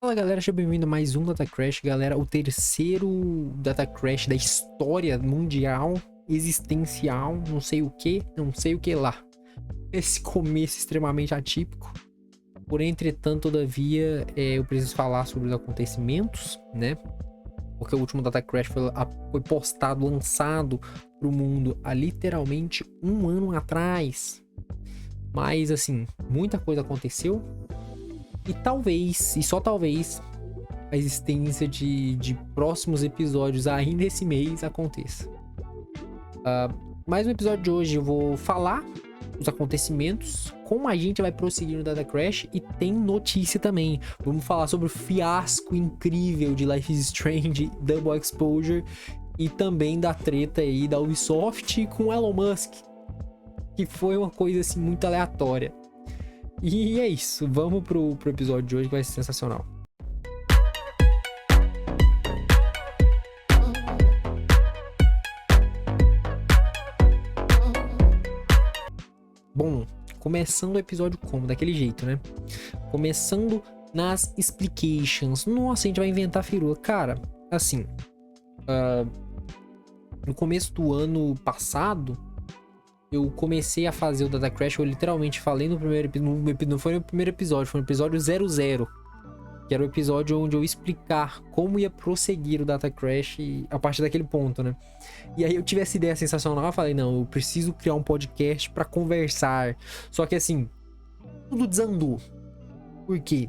Fala galera, seja bem-vindo a mais um Data Crash, galera, o terceiro Data Crash da história mundial, existencial, não sei o que lá. Esse começo extremamente atípico, porém, entretanto, todavia, eu preciso falar sobre os acontecimentos, né? Porque o último Data Crash foi postado, lançado pro mundo há literalmente um ano atrás. Mas, assim, muita coisa aconteceu. E talvez, e só talvez, a existência de próximos episódios ainda esse mês aconteça. Mas no episódio de hoje eu vou falar os acontecimentos, como a gente vai prosseguir no Data Crash, e tem notícia também. Vamos falar sobre o fiasco incrível de Life is Strange Double Exposure e também da treta aí da Ubisoft com Elon Musk, que foi uma coisa assim muito aleatória. E é isso, vamos pro episódio de hoje que vai ser sensacional. Bom, começando o episódio como? Daquele jeito, né? Começando nas explications. Nossa, a gente vai inventar firula. Cara, assim, no começo do ano passado, eu comecei a fazer o Data Crash. Eu literalmente falei no primeiro episódio, não foi no primeiro episódio, foi no episódio 00, que era o episódio onde eu ia explicar como ia prosseguir o Data Crash a partir daquele ponto, né? E aí eu tive essa ideia sensacional, eu falei, não, eu preciso criar um podcast pra conversar. Só que assim, tudo desandou. Por quê?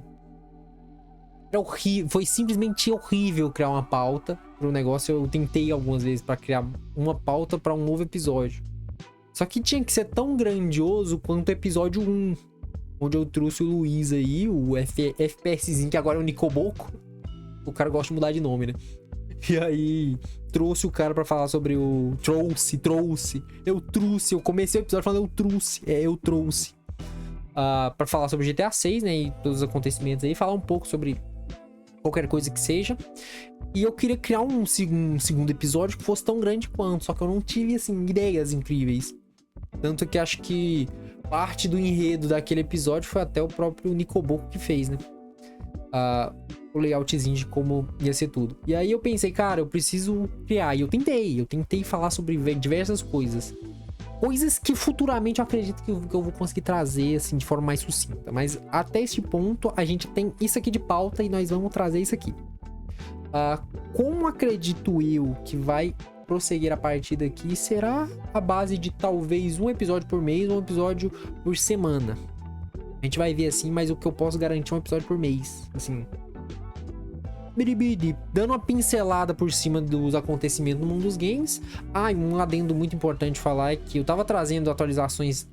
Era horrível, foi simplesmente horrível criar uma pauta pro negócio. Eu tentei algumas vezes pra criar uma pauta pra um novo episódio. Só que tinha que ser tão grandioso quanto o episódio 1, onde eu trouxe o Luiz aí, o FPSzinho, que agora é o Nicoboco. O cara gosta de mudar de nome, né? E aí, trouxe o cara pra falar sobre o... Eu comecei o episódio falando eu trouxe. Pra falar sobre GTA 6, né? E todos os acontecimentos aí. Falar um pouco sobre qualquer coisa que seja. E eu queria criar um segundo episódio que fosse tão grande quanto. Só que eu não tive, assim, ideias incríveis. Tanto que acho que parte do enredo daquele episódio foi até o próprio Nicoboco que fez, né? O layoutzinho de como ia ser tudo. E aí eu pensei, cara, eu preciso criar. E eu tentei falar sobre diversas coisas. Coisas que futuramente eu acredito que eu vou conseguir trazer, assim, de forma mais sucinta. Mas até esse ponto, a gente tem isso aqui de pauta e nós vamos trazer isso aqui. Como acredito eu que vai prosseguir a partir daqui, será a base de talvez um episódio por mês, um episódio por semana. A gente vai ver assim, mas o que eu posso garantir é um episódio por mês, assim. Dando uma pincelada por cima dos acontecimentos no mundo dos games. E um adendo muito importante falar é que eu tava trazendo atualizações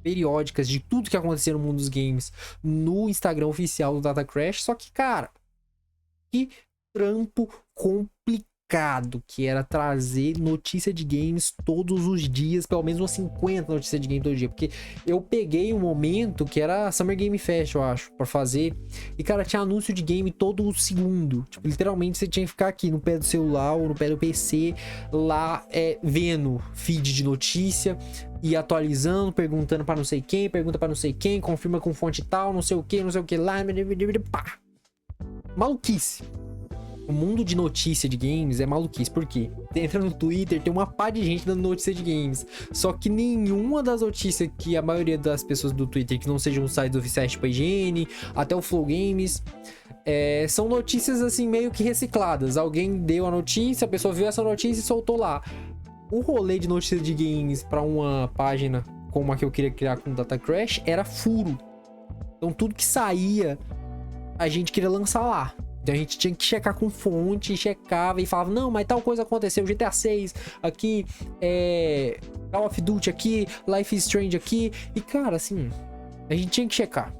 periódicas de tudo que aconteceu no mundo dos games no Instagram oficial do Data Crash, só que, cara, que trampo complicado que era trazer notícia de games todos os dias, pelo menos umas 50 notícias de game todo dia, porque eu peguei um momento que era Summer Game Fest, eu acho, pra fazer, e cara, tinha anúncio de game todo segundo, tipo, literalmente você tinha que ficar aqui no pé do celular ou no pé do PC, lá vendo feed de notícia e atualizando, perguntando pra não sei quem, pergunta pra não sei quem, confirma com fonte tal, não sei o que lá, pá. Maluquice. O mundo de notícia de games é maluquice, porque entra no Twitter, tem uma pá de gente dando notícia de games, só que nenhuma das notícias que a maioria das pessoas do Twitter, que não sejam os sites oficiais tipo a IGN, até o Flow Games, são notícias assim meio que recicladas. Alguém deu a notícia, a pessoa viu essa notícia e soltou lá. O rolê de notícias de games pra uma página como a que eu queria criar com o Data Crash era furo. Então tudo que saía, a gente queria lançar lá. Então a gente tinha que checar com fonte, checava e falava, não, mas tal coisa aconteceu, GTA 6 aqui, Call of Duty aqui, Life is Strange aqui. E cara, assim, a gente tinha que checar.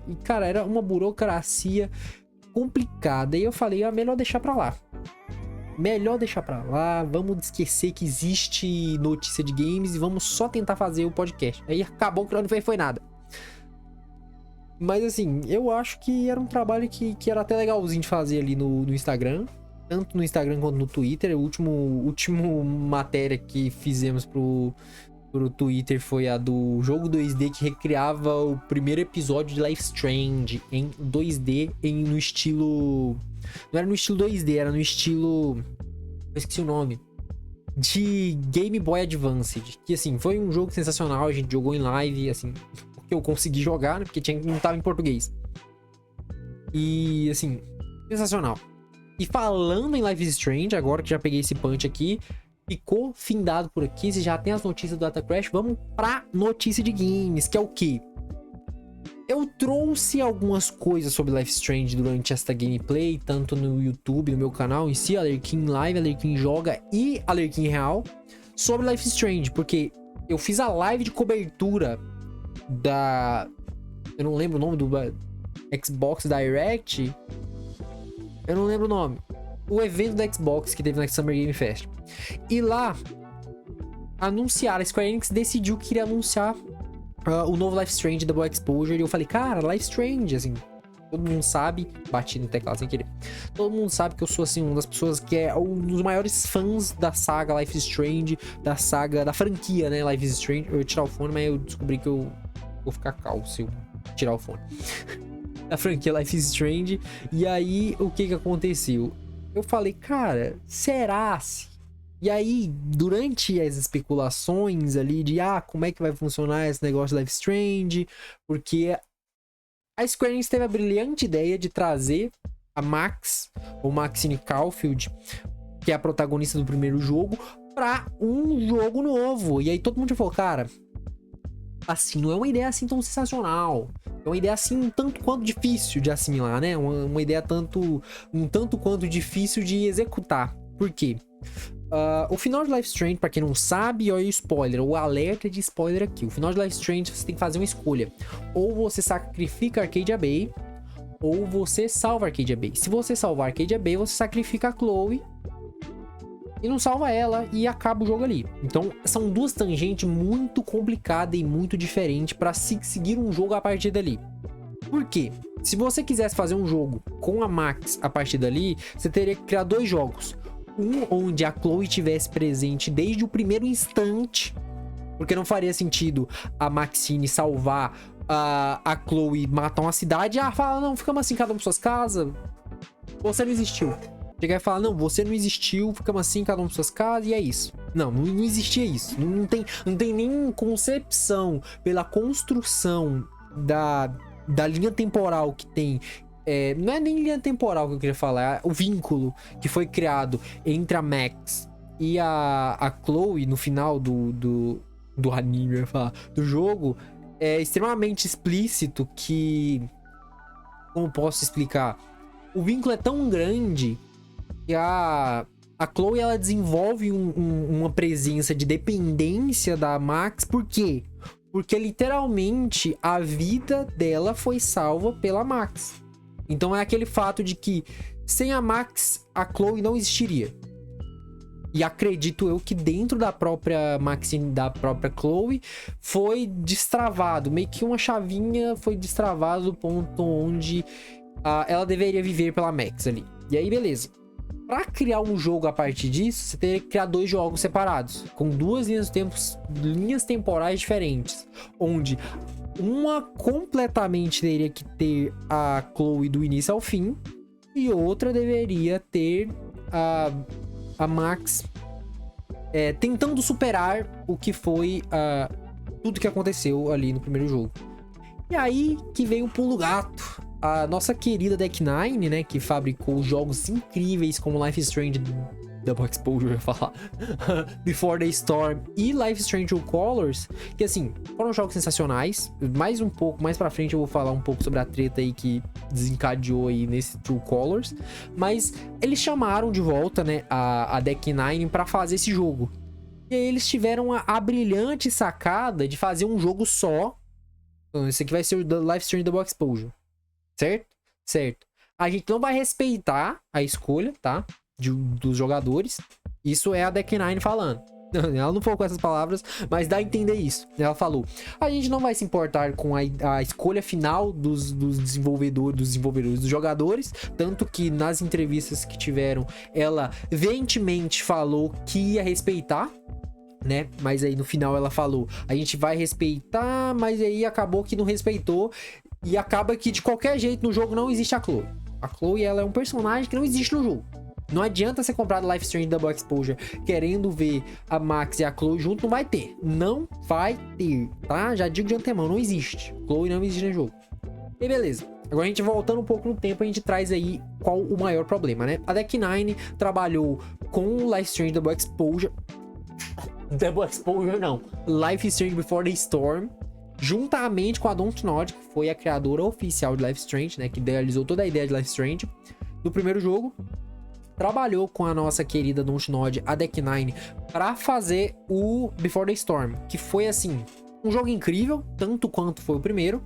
E cara, era uma burocracia complicada. E eu falei, melhor deixar pra lá. Vamos esquecer que existe notícia de games e vamos só tentar fazer o podcast. Aí acabou que não foi nada. Mas assim, eu acho que era um trabalho que era até legalzinho de fazer ali no Instagram. Tanto no Instagram quanto no Twitter. O último matéria que fizemos pro pro Twitter foi a do jogo 2D que recriava o primeiro episódio de Life Strange em 2D no estilo... Não era no estilo 2D, era no estilo... Eu esqueci o nome. De Game Boy Advance. Que, assim, foi um jogo sensacional. A gente jogou em live, assim... Porque eu consegui jogar, né? Porque não tava em português. E, assim... Sensacional. E falando em Life is Strange, agora que já peguei esse punch aqui... Ficou findado por aqui. Você já tem as notícias do Data Crash. Vamos pra notícia de games, que é o quê? Eu trouxe algumas coisas sobre Life is Strange durante esta gameplay, tanto no YouTube, no meu canal em si, Alerquim Live, Alerquim Joga e Alerquim Real, sobre Life is Strange, porque eu fiz a live de cobertura da... Eu não lembro o nome do Xbox Direct. Eu não lembro o nome. O evento da Xbox que teve na Summer Game Fest. E lá, anunciaram, a Square Enix decidiu que iria anunciar o novo Life Strange Double Exposure. E eu falei, cara, Life Strange, assim, todo mundo sabe, bati no teclado sem querer. Todo mundo sabe que eu sou, assim, uma das pessoas que é um dos maiores fãs da saga Life is Strange, da saga, da franquia, né, Life is Strange. Eu ia tirar o fone, mas eu descobri que eu vou ficar calmo se eu tirar o fone. Da franquia Life is Strange. E aí, o que aconteceu? Eu falei, cara, será? E aí, durante as especulações ali de, como é que vai funcionar esse negócio de Life is Strange? Porque a Square Enix teve a brilhante ideia de trazer a Max, ou Maxine Caulfield, que é a protagonista do primeiro jogo, pra um jogo novo. E aí todo mundo já falou, cara, assim, não é uma ideia assim tão sensacional. É uma ideia assim um tanto quanto difícil de assimilar, né? Uma ideia um tanto quanto difícil de executar. Por quê? O final de Life Strange, pra quem não sabe, olha o spoiler, o alerta de spoiler aqui. O final de Life Strange, você tem que fazer uma escolha. Ou você sacrifica Arcadia Bay, ou você salva Arcadia Bay. Se você salvar Arcadia Bay, você sacrifica a Chloe e não salva ela e acaba o jogo ali. Então, são duas tangentes muito complicadas e muito diferentes pra seguir um jogo a partir dali. Por quê? Se você quisesse fazer um jogo com a Max a partir dali, você teria que criar dois jogos. Um onde a Chloe estivesse presente desde o primeiro instante, porque não faria sentido a Maxine salvar a Chloe, matar uma cidade e fala, não, ficamos assim, cada um em suas casas, você não existiu. Chegar e falar, não, você não existiu, ficamos assim, cada um em suas casas, e é isso. Não existia isso. Não tem nem concepção pela construção da linha temporal que tem. Não é nem linha temporal que eu queria falar, é o vínculo que foi criado entre a Max e a Chloe no final do anime, eu ia falar, do jogo, é extremamente explícito que... Como posso explicar? O vínculo é tão grande que a Chloe, ela desenvolve uma presença de dependência da Max. Por quê? Porque literalmente a vida dela foi salva pela Max. Então é aquele fato de que sem a Max, a Chloe não existiria. E acredito eu que dentro da própria Maxine, da própria Chloe, foi destravado. Meio que uma chavinha foi destravada do ponto onde ela deveria viver pela Max ali. E aí, beleza. Pra criar um jogo a partir disso, você teria que criar dois jogos separados, com duas linhas temporais diferentes, onde uma completamente teria que ter a Chloe do início ao fim, e outra deveria ter a Max tentando superar o que foi tudo que aconteceu ali no primeiro jogo. E aí que veio o pulo gato. A nossa querida Deck Nine, né, que fabricou jogos incríveis como Life is Strange Double Exposure, eu ia falar, Before the Storm e Life is Strange True Colors, que assim, foram jogos sensacionais. Mais pra frente eu vou falar um pouco sobre a treta aí que desencadeou aí nesse True Colors, mas eles chamaram de volta, né, a Deck Nine pra fazer esse jogo. E aí eles tiveram a brilhante sacada de fazer um jogo só. Então, esse aqui vai ser o Life is Strange Double Exposure. Certo? Certo. A gente não vai respeitar a escolha, tá? Dos jogadores. Isso é a Deck Nine falando. Ela não falou com essas palavras, mas dá a entender isso. Ela falou: a gente não vai se importar com a escolha final dos desenvolvedores, dos jogadores. Tanto que nas entrevistas que tiveram, ela veementemente falou que ia respeitar. né? Mas aí no final ela falou, a gente vai respeitar, mas aí acabou que não respeitou. E acaba que de qualquer jeito no jogo não existe a Chloe. A Chloe, ela é um personagem que não existe no jogo. Não adianta você comprar Life is Strange Double Exposure querendo ver a Max e a Chloe junto, não vai ter. Não vai ter, tá? Já digo de antemão, não existe. Chloe não existe no jogo. E beleza. Agora a gente voltando um pouco no tempo, a gente traz aí qual o maior problema, né? A Deck9 trabalhou com Life is Strange Double Exposure. Double Exposure não. Life is Strange Before the Storm. Juntamente com a Dontnod, que foi a criadora oficial de Life is Strange, né? Que idealizou toda a ideia de Life is Strange no primeiro jogo. Trabalhou com a nossa querida Dontnod, a Deck9, para fazer o Before the Storm, que foi, assim, um jogo incrível, tanto quanto foi o primeiro.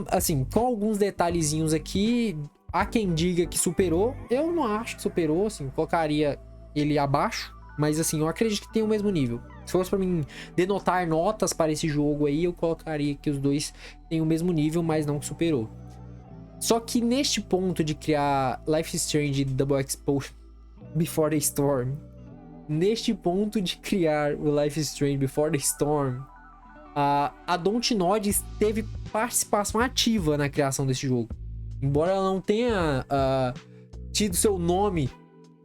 Assim, com alguns detalhezinhos aqui, há quem diga que superou. Eu não acho que superou, assim, colocaria ele abaixo, mas, assim, eu acredito que tem o mesmo nível. Se fosse pra mim denotar notas para esse jogo aí, eu colocaria que os dois têm o mesmo nível, mas não que superou. Só que neste ponto de criar Life is Strange Double Exposure Before the Storm, neste ponto de criar o Life is Strange Before the Storm, a Dontnod teve participação ativa na criação desse jogo. Embora ela não tenha tido seu nome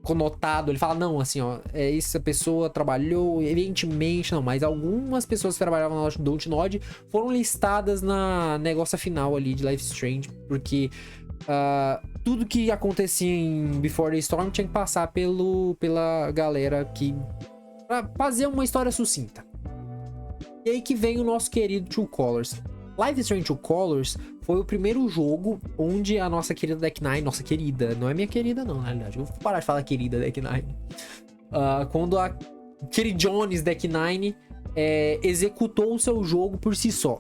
conotado, ele fala, não, assim, ó, essa pessoa trabalhou, evidentemente, não, mas algumas pessoas que trabalhavam na Dontnod foram listadas na negócio final ali de Life is Strange, porque tudo que acontecia em Before the Storm tinha que passar pela galera que pra fazer uma história sucinta. E aí que vem o nosso querido True Colors. Life is Strange True Colors foi o primeiro jogo onde a nossa querida Deck9, nossa querida, não é minha querida não, na realidade, eu vou parar de falar querida Deck9. Quando a Jones Deck9 executou o seu jogo por si só.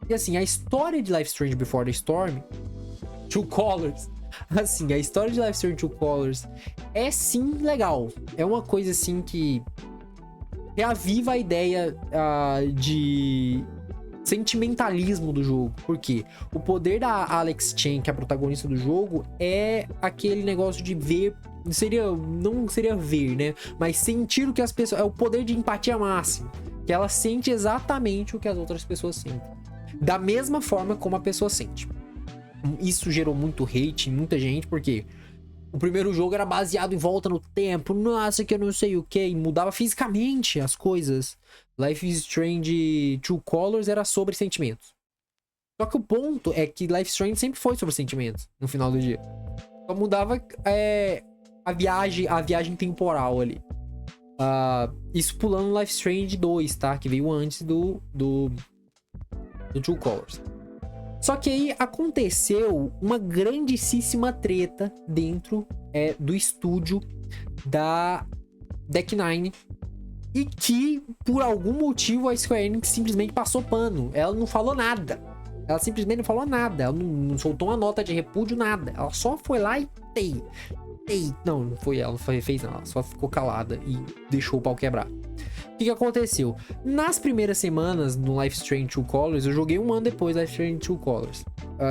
E assim, a história de Life is Strange Before the Storm, True Colors, assim, a história de Life is Strange True Colors é sim legal. É uma coisa assim que reaviva a ideia de sentimentalismo do jogo. Por quê? O poder da Alex Chen, que é a protagonista do jogo, é aquele negócio de ver. Não seria ver, né? Mas sentir o que as pessoas. É o poder de empatia máxima. Que ela sente exatamente o que as outras pessoas sentem. Da mesma forma como a pessoa sente. Isso gerou muito hate em muita gente, porque o primeiro jogo era baseado em volta no tempo. Nossa, que eu não sei o que. E mudava fisicamente as coisas. Life is Strange True Colors era sobre sentimentos. Só que o ponto é que Life is Strange sempre foi sobre sentimentos, no final do dia. Só mudava a viagem temporal ali. Isso pulando Life is Strange 2, tá? Que veio antes do True Colors. Só que aí aconteceu uma grandíssima treta dentro do estúdio da Deck9. E que, por algum motivo, a Square Enix simplesmente passou pano. Ela não falou nada. Ela simplesmente não falou nada. Ela não soltou uma nota de repúdio, nada. Ela só foi lá e não foi ela, não fez nada. Ela só ficou calada e deixou o pau quebrar. O que aconteceu? Nas primeiras semanas no Life is Strange True Colors, eu joguei um ano depois do Life is Strange True Colors,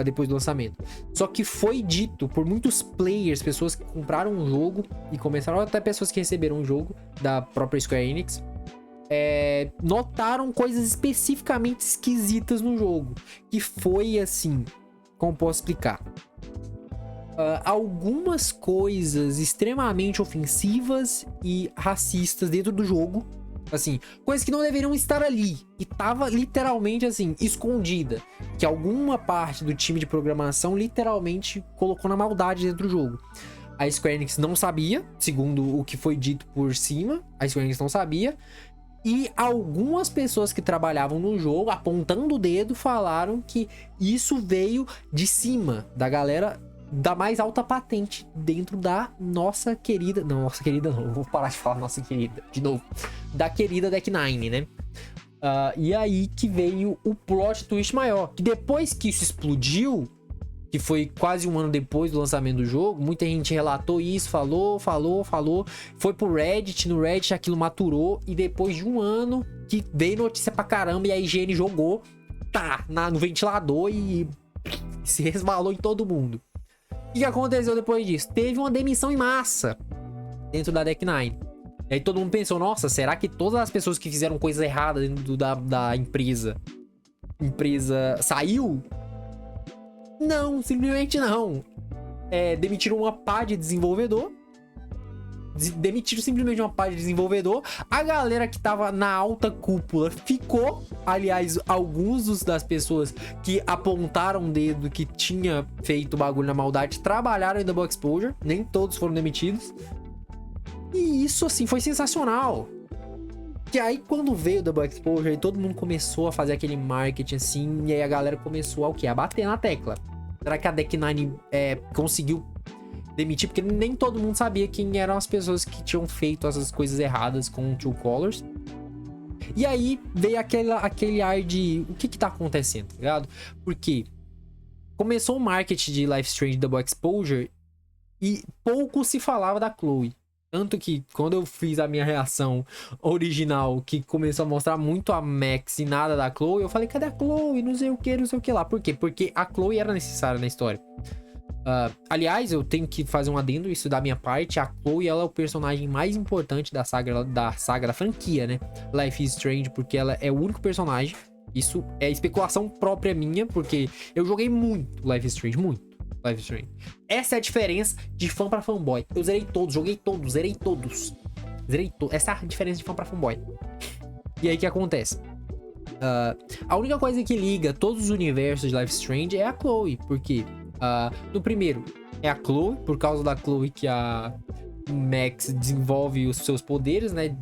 depois do lançamento. Só que foi dito por muitos players, pessoas que compraram um jogo e começaram, até pessoas que receberam um jogo da própria Square Enix, notaram coisas especificamente esquisitas no jogo. Que foi assim, como posso explicar? Algumas coisas extremamente ofensivas e racistas dentro do jogo. Assim, coisas que não deveriam estar ali. E tava literalmente assim, escondida. Que alguma parte do time de programação literalmente colocou na maldade dentro do jogo. A Square Enix não sabia, segundo o que foi dito por cima. A Square Enix não sabia. E algumas pessoas que trabalhavam no jogo, apontando o dedo, falaram que isso veio de cima, da galera da mais alta patente dentro da nossa querida... Não, nossa querida não, vou parar de falar nossa querida, de novo. Da querida Deck9, né? E aí que veio o plot twist maior. Que depois que isso explodiu, que foi quase um ano depois do lançamento do jogo, muita gente relatou isso, falou. Foi pro Reddit, no Reddit aquilo maturou. E depois de um ano que veio notícia pra caramba e a IGN jogou, no ventilador e se resvalou em todo mundo. O que aconteceu depois disso? Teve uma demissão em massa dentro da Deck9. E aí todo mundo pensou, nossa, será que todas as pessoas que fizeram coisas erradas dentro da empresa saiu? Não, simplesmente não. Demitiram uma pá de desenvolvedor. Demitiram simplesmente uma pá de desenvolvedor. A galera que tava na alta cúpula ficou. Aliás, alguns das pessoas que apontaram o dedo que tinha feito bagulho na maldade trabalharam em Double Exposure. Nem todos foram demitidos. E isso, assim, foi sensacional. Que aí, quando veio o Double Exposure, aí todo mundo começou a fazer aquele marketing, assim. E aí a galera começou a bater na tecla. Será que a Deck9 conseguiu demitir? Porque nem todo mundo sabia quem eram as pessoas que tinham feito essas coisas erradas com o True Colors. E aí veio aquele ar de o que tá acontecendo, tá ligado? Porque começou o marketing de Life is Strange Double Exposure e pouco se falava da Chloe. Tanto que quando eu fiz a minha reação original, que começou a mostrar muito a Max e nada da Chloe, eu falei, cadê a Chloe? Não sei o que lá. Por quê? Porque a Chloe era necessária na história. Aliás, eu tenho que fazer um adendo, isso da minha parte. A Chloe, ela é o personagem mais importante da saga da franquia, né? Life is Strange, porque ela é o único personagem. Isso é especulação própria minha, porque eu joguei muito Life is Strange, muito Life is Strange. Essa é a diferença de fã pra fanboy. Eu zerei todos, joguei todos, zerei todos. Essa é a diferença de fã pra fanboy. E aí, o que acontece? A única coisa que liga todos os universos de Life is Strange é a Chloe, porque... no primeiro, é a Chloe, por causa da Chloe que a Max desenvolve os seus poderes, né?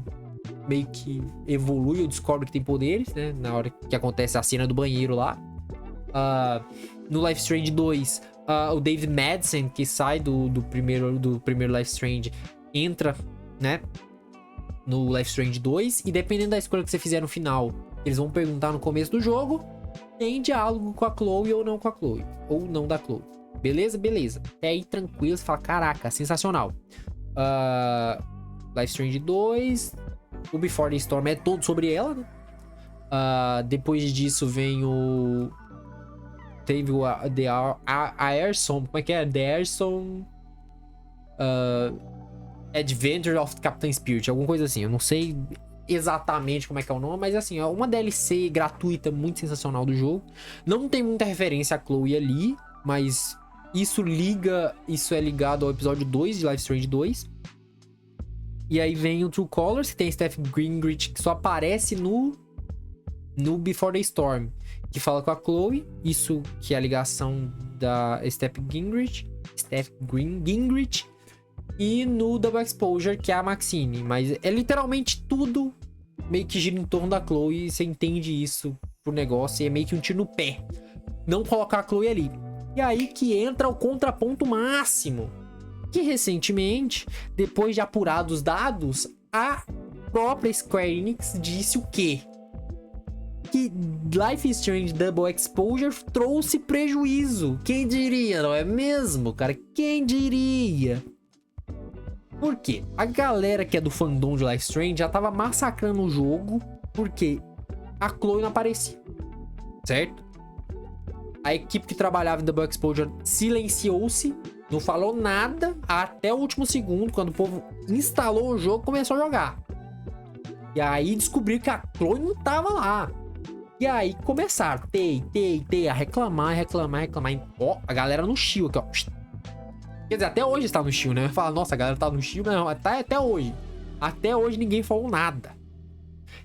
Meio que evolui ou descobre que tem poderes, né? Na hora que acontece a cena do banheiro lá. No Life is Strange 2, o David Madsen, que sai do primeiro Life is Strange, entra, né? No Life is Strange 2, e dependendo da escolha que você fizer no final, eles vão perguntar no começo do jogo, tem diálogo com a Chloe ou não com a Chloe, ou não da Chloe. Beleza? Beleza. Até aí tranquilo, você fala, caraca, sensacional. Life is Strange 2, o Before the Storm é todo sobre ela, né? Depois disso vem o... Teve o Airson, como é que é? The Airson Adventure of Captain Spirit, alguma coisa assim. Eu não sei exatamente como é que é o nome, mas assim, é uma DLC gratuita muito sensacional do jogo. Não tem muita referência a Chloe ali, mas isso é ligado ao episódio 2 de Life is Strange 2. E aí vem o True Colors, que tem Steph Gingrich, que só aparece no Before the Storm, que fala com a Chloe. Isso que é a ligação da Steph Gingrich. E no Double Exposure, que é a Maxine. Mas é literalmente tudo meio que gira em torno da Chloe. Você entende isso pro negócio e é meio que um tiro no pé não colocar a Chloe ali. E aí que entra o contraponto máximo, que recentemente, depois de apurados os dados, a própria Square Enix disse o quê? Que Life is Strange Double Exposure trouxe prejuízo. Quem diria, não é mesmo, cara? Quem diria? Por quê? A galera que é do fandom de Life is Strange já tava massacrando o jogo porque a Chloe não aparecia, certo? A equipe que trabalhava em Double Exposure silenciou-se, não falou nada até o último segundo, quando o povo instalou o jogo e começou a jogar. E aí descobriram que a Chloe não tava lá. E aí começaram a reclamar. Ó, a galera no chill aqui, ó. Quer dizer, até hoje está no chill, né? Fala, nossa, a galera tá no chill, não, até hoje. Até hoje ninguém falou nada.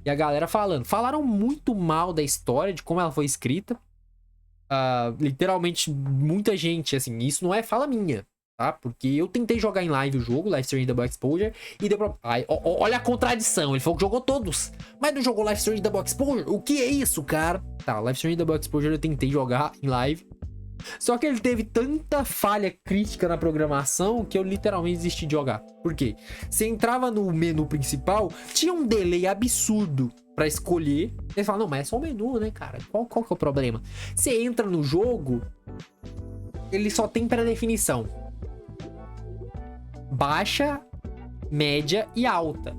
E a galera falaram muito mal da história, de como ela foi escrita. Literalmente, muita gente, assim, isso não é fala minha, tá? Porque eu tentei jogar em live o jogo, Life is Strange Double Exposure, e deu pra... olha a contradição, ele falou que jogou todos, mas não jogou Life is Strange Double Exposure? O que é isso, cara? Tá, Life is Strange Double Exposure eu tentei jogar em live, só que ele teve tanta falha crítica na programação que eu literalmente desisti de jogar. Por quê? Você entrava no menu principal, tinha um delay absurdo pra escolher. Você fala, não, mas é só o menu, né, cara? Qual que é o problema? Você entra no jogo, ele só tem pré-definição: baixa, média e alta.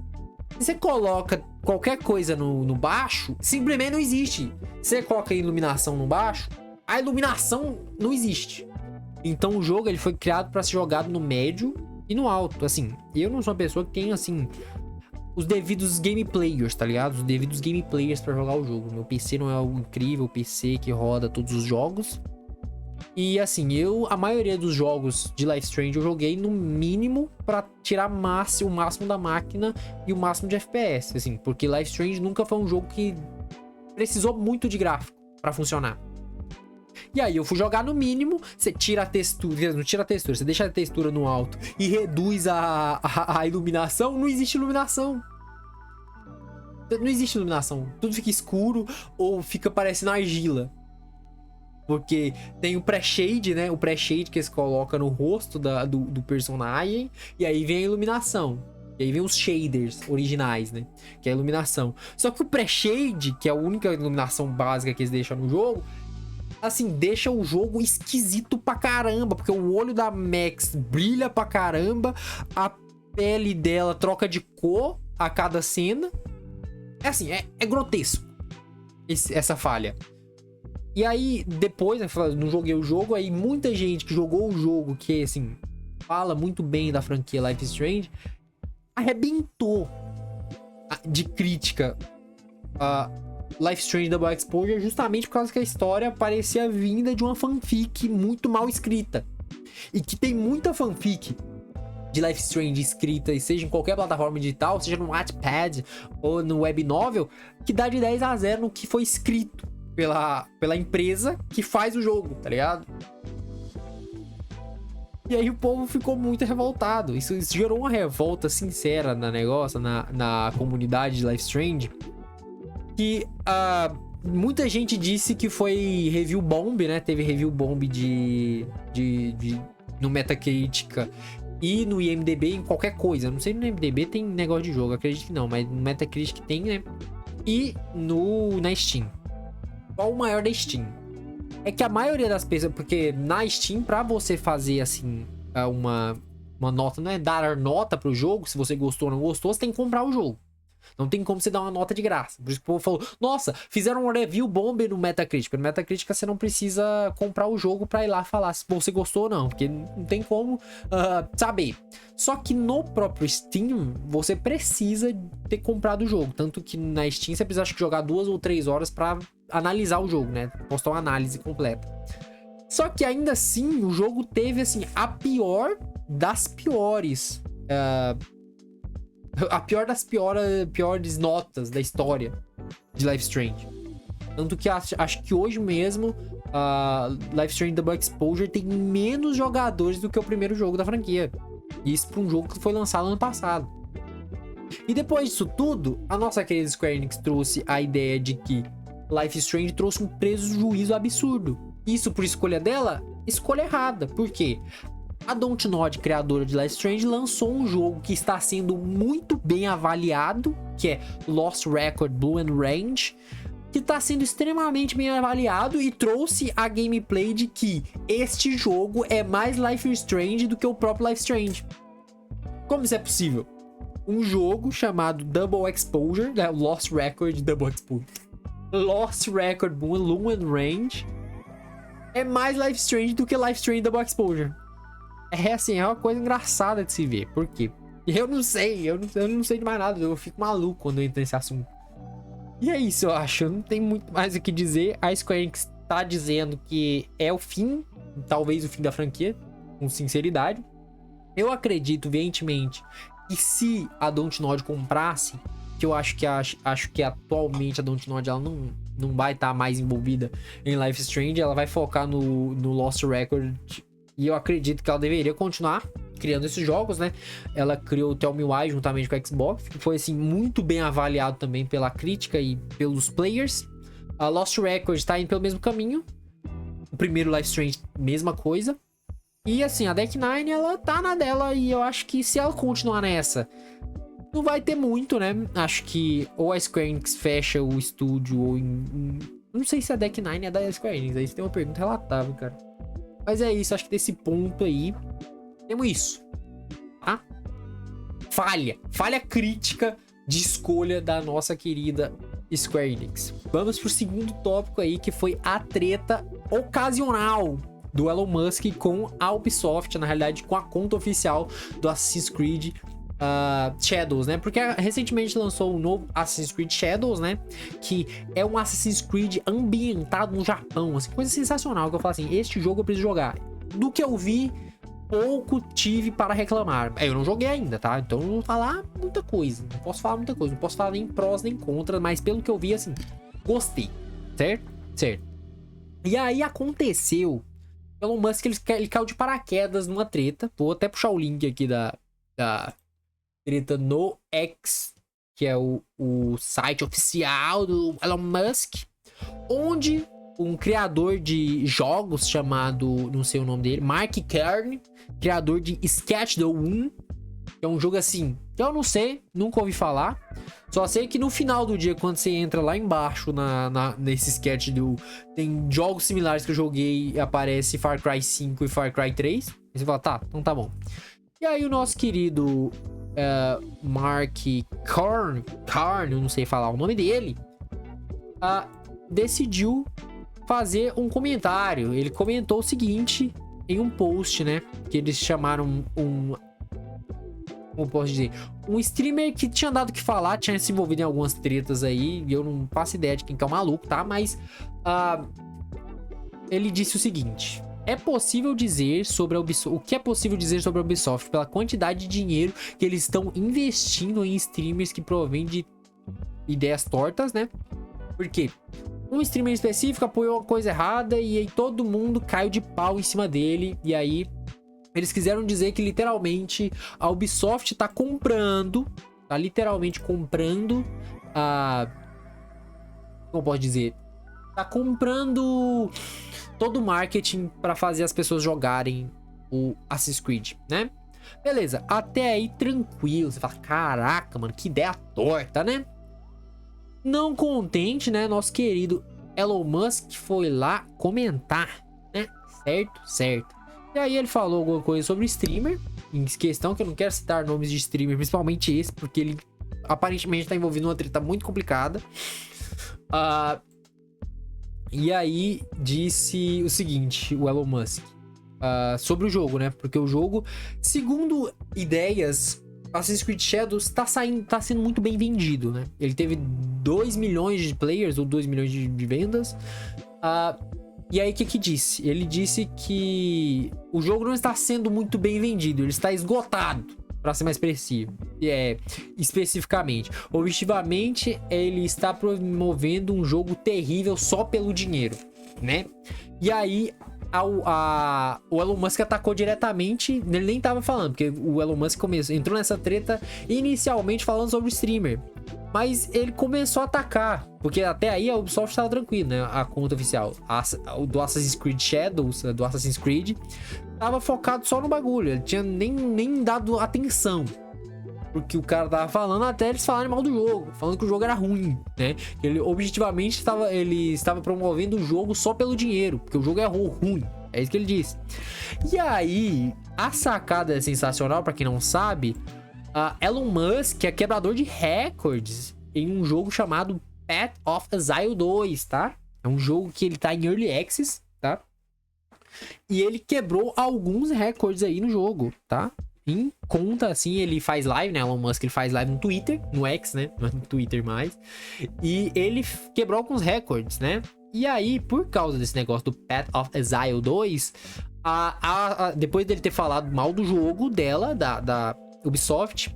Se você coloca qualquer coisa no baixo, simplesmente não existe. Se você coloca a iluminação no baixo, a iluminação não existe. Então o jogo ele foi criado para ser jogado no médio e no alto. Assim, eu não sou uma pessoa que tem, assim, os devidos game players, tá ligado? Os devidos game players pra jogar o jogo. Meu PC não é o incrível PC que roda todos os jogos. E assim, a maioria dos jogos de Life Strange eu joguei no mínimo pra tirar o máximo da máquina e o máximo de FPS, assim. Porque Life Strange nunca foi um jogo que precisou muito de gráfico pra funcionar. E aí eu fui jogar no mínimo, você tira a textura, não tira a textura, você deixa a textura no alto e reduz a iluminação, não existe iluminação. Não existe iluminação, tudo fica escuro ou fica parecendo argila. Porque tem o pré-shade, né? O pré-shade que eles colocam no rosto do personagem, e aí vem a iluminação. E aí vem os shaders originais, né? Que é a iluminação. Só que o pré-shade, que é a única iluminação básica que eles deixam no jogo, assim, deixa o jogo esquisito pra caramba, porque o olho da Max brilha pra caramba, a pele dela troca de cor a cada cena. É assim, é grotesco essa falha. E aí, depois, né, não joguei o jogo, aí muita gente que jogou o jogo, que, assim, fala muito bem da franquia Life is Strange, arrebentou de crítica a Life Strange Double Exposure justamente por causa que a história parecia vinda de uma fanfic muito mal escrita. E que tem muita fanfic de Life Strange escrita, e seja em qualquer plataforma digital, seja no Wattpad ou no Web Novel, que dá de 10 a 0 no que foi escrito pela empresa que faz o jogo, tá ligado? E aí o povo ficou muito revoltado. Isso gerou uma revolta sincera na negócio, na comunidade de Life Strange. Que muita gente disse que foi review bomb, né? Teve review bomb no Metacritic e no IMDb em qualquer coisa. Não sei, no IMDb tem negócio de jogo, acredito que não, mas no Metacritic tem, né? E na Steam. Qual o maior da Steam? É que a maioria das pessoas... Porque na Steam, pra você fazer, assim, uma nota... Não é dar nota pro jogo, se você gostou ou não gostou, você tem que comprar o jogo. Não tem como você dar uma nota de graça. Por isso que o povo falou... Nossa, fizeram um review bomb no Metacritic. No Metacritic você não precisa comprar o jogo pra ir lá falar se você gostou ou não. Porque não tem como saber. Só que no próprio Steam, você precisa ter comprado o jogo. Tanto que na Steam você precisa, acho que, jogar 2 ou 3 horas pra analisar o jogo, né? Postar uma análise completa. Só que ainda assim, o jogo teve, assim, a pior das piores. A pior das piores notas da história de Life Strange. Tanto que acho que hoje mesmo Life Strange Double Exposure tem menos jogadores do que o primeiro jogo da franquia. Isso para um jogo que foi lançado ano passado. E depois disso tudo, a nossa querida Square Enix trouxe a ideia de que Life is Strange trouxe um prejuízo absurdo. Isso por escolha dela? Escolha errada. Por quê? A Dontnod, criadora de Life is Strange, lançou um jogo que está sendo muito bem avaliado, que é Lost Record Blue and Range, que está sendo extremamente bem avaliado e trouxe a gameplay de que este jogo é mais Life is Strange do que o próprio Life is Strange. Como isso é possível? Um jogo chamado Double Exposure, né? Lost Record Double Exposure, Lost Record Blue and Range, é mais Life is Strange do que Life is Strange Double Exposure. É assim, é uma coisa engraçada de se ver. Por quê? Eu não sei de mais nada. Eu fico maluco quando eu entro nesse assunto. E é isso, eu acho. Eu não tenho muito mais o que dizer. A Square Enix tá dizendo que é o fim, talvez o fim da franquia, com sinceridade. Eu acredito veementemente que se a Dontnod comprasse, que eu acho que atualmente a Dontnod ela não vai estar mais envolvida em Life is Strange, ela vai focar no Lost Record. E eu acredito que ela deveria continuar criando esses jogos, né? Ela criou o Tell Me Why juntamente com a Xbox, que foi, assim, muito bem avaliado também pela crítica e pelos players. A Lost Record tá indo pelo mesmo caminho. O primeiro Life Strange, mesma coisa. E, assim, a Deck Nine, ela tá na dela, e eu acho que se ela continuar nessa, não vai ter muito, né? Acho que ou a Square Enix fecha o estúdio, ou não sei se a Deck Nine é da Square Enix, aí você tem uma pergunta relatável, cara. Mas é isso, acho que desse ponto aí, temos isso, tá? Falha crítica de escolha da nossa querida Square Enix. Vamos pro segundo tópico aí, que foi a treta ocasional do Elon Musk com a Ubisoft, na realidade com a conta oficial do Assassin's Creed Shadows, né? Porque recentemente lançou o novo Assassin's Creed Shadows, né? Que é um Assassin's Creed ambientado no Japão, assim, coisa sensacional, que eu falo assim, este jogo eu preciso jogar. Do que eu vi, pouco tive para reclamar. Eu não joguei ainda, tá? Então não vou falar muita coisa, não posso falar muita coisa, não posso falar nem prós nem contras, mas pelo que eu vi, assim, gostei, certo? Certo. E aí aconteceu, Elon Musk, ele caiu de paraquedas numa treta, vou até puxar o link aqui da treta no X, que é o site oficial do Elon Musk, onde um criador de jogos chamado, não sei o nome dele, Mark Kern, criador de Sketch-Do 1, que é um jogo assim, que eu não sei, nunca ouvi falar, só sei que no final do dia, quando você entra lá embaixo nesse Sketch-Do, tem jogos similares que eu joguei e aparece Far Cry 5 e Far Cry 3, e você fala, tá, então tá bom. E aí o nosso querido Mark Kern, eu não sei falar o nome dele, decidiu fazer um comentário. Ele comentou o seguinte em um post, né? Que eles chamaram como posso dizer? Um streamer que tinha dado o que falar, tinha se envolvido em algumas tretas aí, e eu não faço ideia de quem que é o maluco, tá? Mas ele disse o seguinte: é possível dizer sobre a Ubisoft, o que é possível dizer sobre a Ubisoft pela quantidade de dinheiro que eles estão investindo em streamers que provêm de ideias tortas, né? Porque um streamer específico apoiou uma coisa errada e aí todo mundo caiu de pau em cima dele. E aí eles quiseram dizer que literalmente a Ubisoft tá comprando, tá literalmente comprando como posso dizer? Tá comprando todo o marketing para fazer as pessoas jogarem o Assassin's Creed, né? Beleza, até aí tranquilo. Você fala, caraca, mano, que ideia torta, né? Não contente, né? Nosso querido Elon Musk foi lá comentar, né? Certo. E aí ele falou alguma coisa sobre streamer, em questão que eu não quero citar nomes de streamer, principalmente esse, porque ele aparentemente tá envolvido numa treta muito complicada. E aí disse o seguinte, o Elon Musk, sobre o jogo, né? Porque o jogo, segundo ideias, Assassin's Creed Shadows tá sendo muito bem vendido, né? Ele teve 2 milhões de players, ou 2 milhões de vendas. E aí, o que disse? Ele disse que o jogo não está sendo muito bem vendido, ele está esgotado, para ser mais expressivo. Especificamente. Objetivamente, ele está promovendo um jogo terrível só pelo dinheiro, né? E aí, o Elon Musk atacou diretamente, ele nem tava falando, porque o Elon Musk entrou nessa treta inicialmente falando sobre o streamer, mas ele começou a atacar, porque até aí a Ubisoft estava tranquila, né? A conta oficial do Assassin's Creed Shadows, do Assassin's Creed, tava focado só no bagulho, ele tinha nem dado atenção porque o cara tava falando, até eles falarem mal do jogo, falando que o jogo era ruim, né? Ele objetivamente estava promovendo o jogo só pelo dinheiro, porque o jogo é ruim. É isso que ele disse. E aí, a sacada é sensacional, pra quem não sabe, Elon Musk é quebrador de recordes em um jogo chamado Path of Exile 2, tá? É um jogo que ele tá em Early Access, tá? E ele quebrou alguns recordes aí no jogo, tá? Em conta, assim, ele faz live, né? Elon Musk, ele faz live no Twitter, no X, né? Não é no Twitter mais. E ele quebrou alguns recordes, né? E aí, por causa desse negócio do Path of Exile 2, depois dele ter falado mal do jogo dela, da Ubisoft,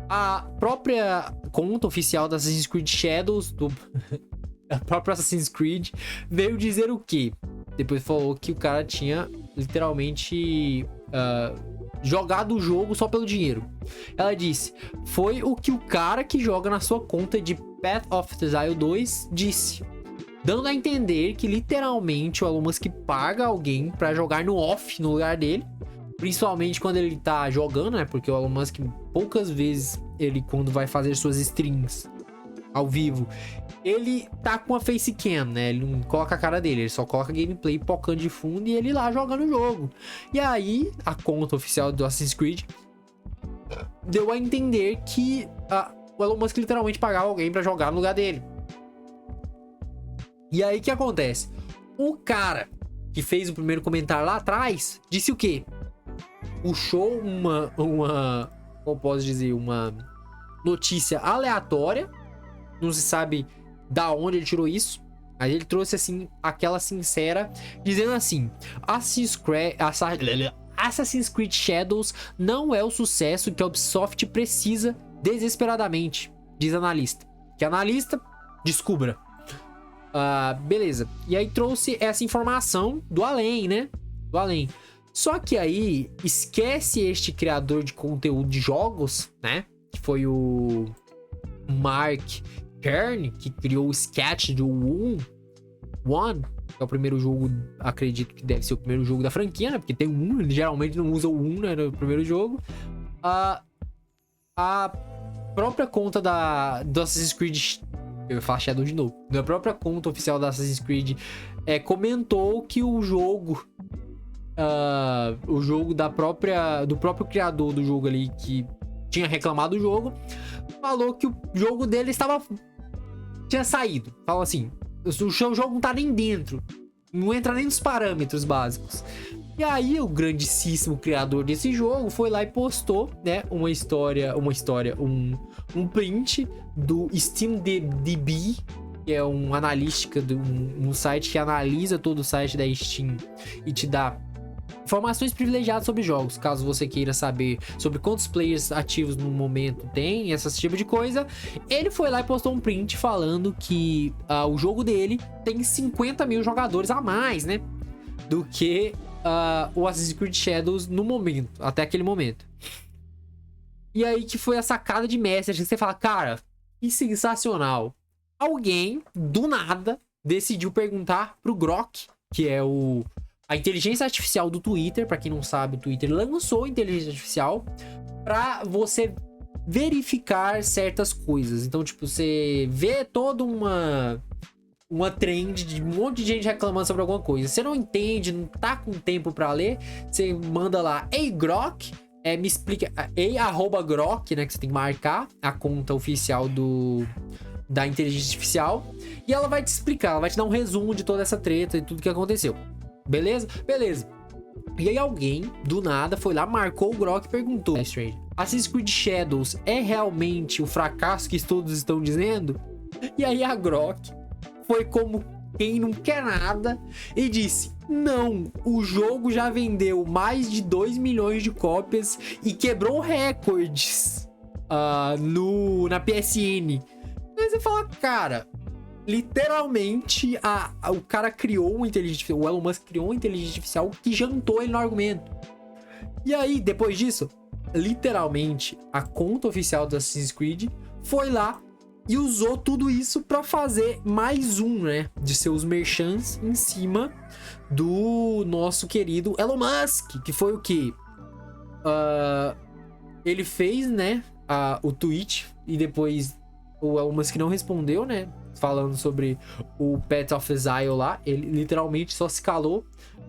a própria conta oficial da Assassin's Creed Shadows, a própria Assassin's Creed, veio dizer o quê? Depois falou que o cara tinha literalmente jogado o jogo só pelo dinheiro. Ela disse: foi o que o cara que joga na sua conta de Path of Exile 2 disse, dando a entender que literalmente o Elon Musk paga alguém pra jogar no off no lugar dele, principalmente quando ele tá jogando, né? Porque o Elon Musk, poucas vezes, ele quando vai fazer suas streams ao vivo, ele tá com a facecam, né? Ele não coloca a cara dele, ele só coloca gameplay pocando de fundo e ele lá jogando o jogo. E aí, a conta oficial do Assassin's Creed deu a entender que o Elon Musk literalmente pagava alguém pra jogar no lugar dele. E aí, o que acontece? O cara que fez o primeiro comentário lá atrás disse o quê? Puxou como posso dizer, uma notícia aleatória. Não se sabe da onde ele tirou isso. Mas ele trouxe, assim, aquela sincera, dizendo assim: Assassin's Creed Shadows não é o sucesso que a Ubisoft precisa desesperadamente, diz analista. Que analista, descubra. Beleza. E aí trouxe essa informação do além, né? Do além. Só que aí, esquece este criador de conteúdo de jogos, né? Que foi o Mark Kern, que criou o sketch do One, que é o primeiro jogo, acredito que deve ser o primeiro jogo da franquia, né? Porque tem um, ele geralmente não usa o né? No primeiro jogo. A própria conta do Assassin's Creed, eu ia falar Shadow de novo, da própria conta oficial da Assassin's Creed, comentou que o jogo do próprio criador do jogo ali, que tinha reclamado do jogo, falou que o jogo dele tinha saído. Falou assim: o seu jogo não tá nem dentro, não entra nem nos parâmetros básicos. E aí o grandíssimo criador desse jogo foi lá e postou, né, um print do SteamDB, que é um analística, um site que analisa todo o site da Steam e te dá informações privilegiadas sobre jogos, caso você queira saber sobre quantos players ativos no momento tem, esse tipo de coisa. Ele foi lá e postou um print falando que o jogo dele tem 50 mil jogadores a mais, né, do que o Assassin's Creed Shadows no momento, até aquele momento. E aí que foi a sacada de mestre, que você fala: cara, que sensacional. Alguém, do nada, decidiu perguntar pro Grok, que é a inteligência artificial do Twitter. Pra quem não sabe, o Twitter lançou a inteligência artificial pra você verificar certas coisas. Então, tipo, você vê toda uma trend de um monte de gente reclamando sobre alguma coisa. Você não entende, não tá com tempo pra ler, você manda lá: ei, Grok, me explica. @Grok, né, que você tem que marcar a conta oficial da inteligência artificial, e ela vai te explicar, ela vai te dar um resumo de toda essa treta e tudo que aconteceu. Beleza? Beleza. E aí alguém, do nada, foi lá, marcou o Grok e perguntou: Assassin's Creed Shadows é realmente o fracasso que todos estão dizendo? E aí a Grok foi como quem não quer nada e disse: não, o jogo já vendeu mais de 2 milhões de cópias e quebrou recordes na PSN. Aí você fala: cara, literalmente o cara criou uma inteligência artificial, o Elon Musk criou uma inteligência artificial que jantou ele no argumento. E aí, depois disso, literalmente, a conta oficial do Assassin's Creed foi lá e usou tudo isso pra fazer mais né, de seus merchants em cima do nosso querido Elon Musk, que foi o quê? Ele fez, né, o tweet, e depois o Elon Musk não respondeu, né, falando sobre o Path of Exile lá. Ele literalmente só se calou.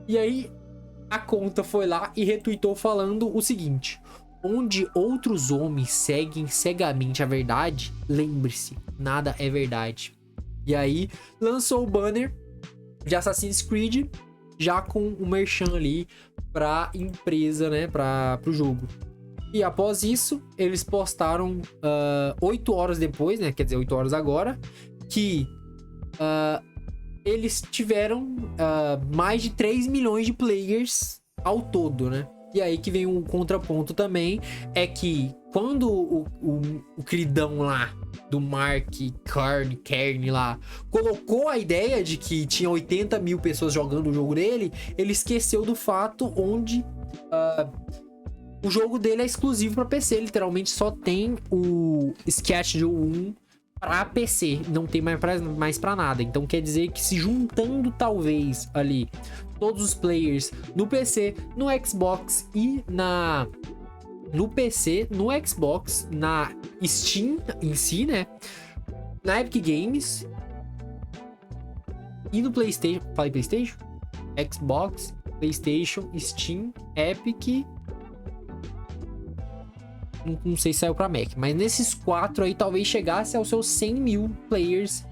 E aí a conta foi lá e retweetou falando o seguinte: onde outros homens seguem cegamente a verdade, lembre-se, nada é verdade. E aí lançou o banner de Assassin's Creed, já com o merchan ali pra empresa, né, pro jogo. E após isso, eles postaram 8 horas depois, né, quer dizer, 8 horas agora, que eles tiveram mais de 3 milhões de players ao todo, né? E aí que vem um contraponto também, é que quando o queridão lá do Mark Kern lá colocou a ideia de que tinha 80 mil pessoas jogando o jogo dele, ele esqueceu do fato onde o jogo dele é exclusivo para PC. Literalmente só tem o Schedule 1 para PC, não tem mais para nada. Então quer dizer que, se juntando talvez ali todos os players no PC, no Xbox e no PC, no Xbox, na Steam em si, né, na Epic Games e no PlayStation, falei PlayStation? Xbox, PlayStation, Steam, Epic, não sei se saiu pra Mac, mas nesses 4 aí talvez chegasse aos seus 100 mil players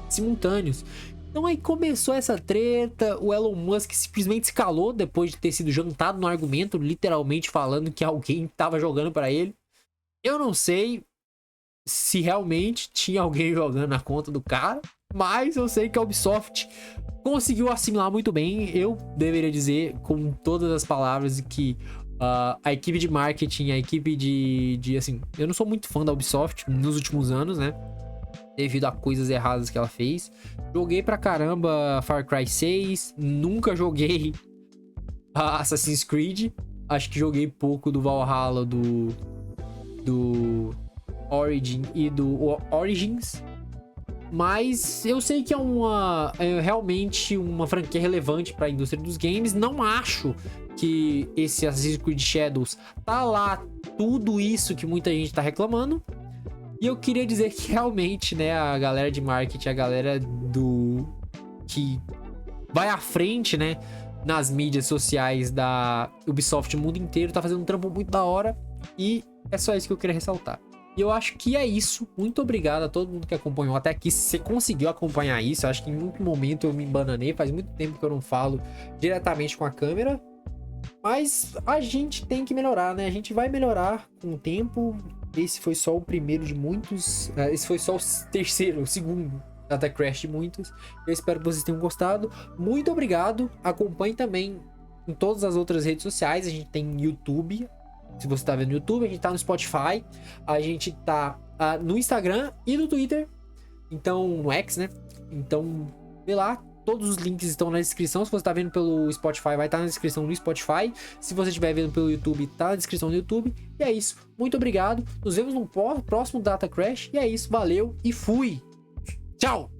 simultâneos. Então aí começou essa treta, o Elon Musk simplesmente se calou depois de ter sido jantado no argumento, literalmente falando que alguém tava jogando pra ele. Eu não sei se realmente tinha alguém jogando na conta do cara, mas eu sei que a Ubisoft conseguiu assimilar muito bem. Eu deveria dizer com todas as palavras que a equipe de marketing, a equipe assim, eu não sou muito fã da Ubisoft nos últimos anos, né? Devido a coisas erradas que ela fez. Joguei pra caramba Far Cry 6, nunca joguei Assassin's Creed. Acho que joguei pouco do Valhalla, do Origin e do Origins. Mas eu sei que é realmente uma franquia relevante para a indústria dos games. Não acho que esse Assassin's Creed Shadows tá lá tudo isso que muita gente tá reclamando. E eu queria dizer que realmente, né, a galera de marketing, a galera que vai à frente, né, nas mídias sociais da Ubisoft, o mundo inteiro tá fazendo um trampo muito da hora. E é só isso que eu queria ressaltar. E eu acho que é isso. Muito obrigado a todo mundo que acompanhou até aqui. Se você conseguiu acompanhar isso, eu acho que em muito momento eu me embananei. Faz muito tempo que eu não falo diretamente com a câmera. Mas a gente tem que melhorar, né? A gente vai melhorar com o tempo. Esse foi só o primeiro de muitos. Esse foi só o terceiro, o segundo Data Crash de muitos. Eu espero que vocês tenham gostado. Muito obrigado. Acompanhe também em todas as outras redes sociais. A gente tem YouTube. Se você tá vendo no YouTube, a gente tá no Spotify, a gente tá no Instagram e no Twitter, então no X, né? Então, vê lá, todos os links estão na descrição. Se você tá vendo pelo Spotify, vai estar na descrição do Spotify. Se você estiver vendo pelo YouTube, tá na descrição do YouTube. E é isso, muito obrigado. Nos vemos no próximo Data Crash. E é isso, valeu e fui! Tchau!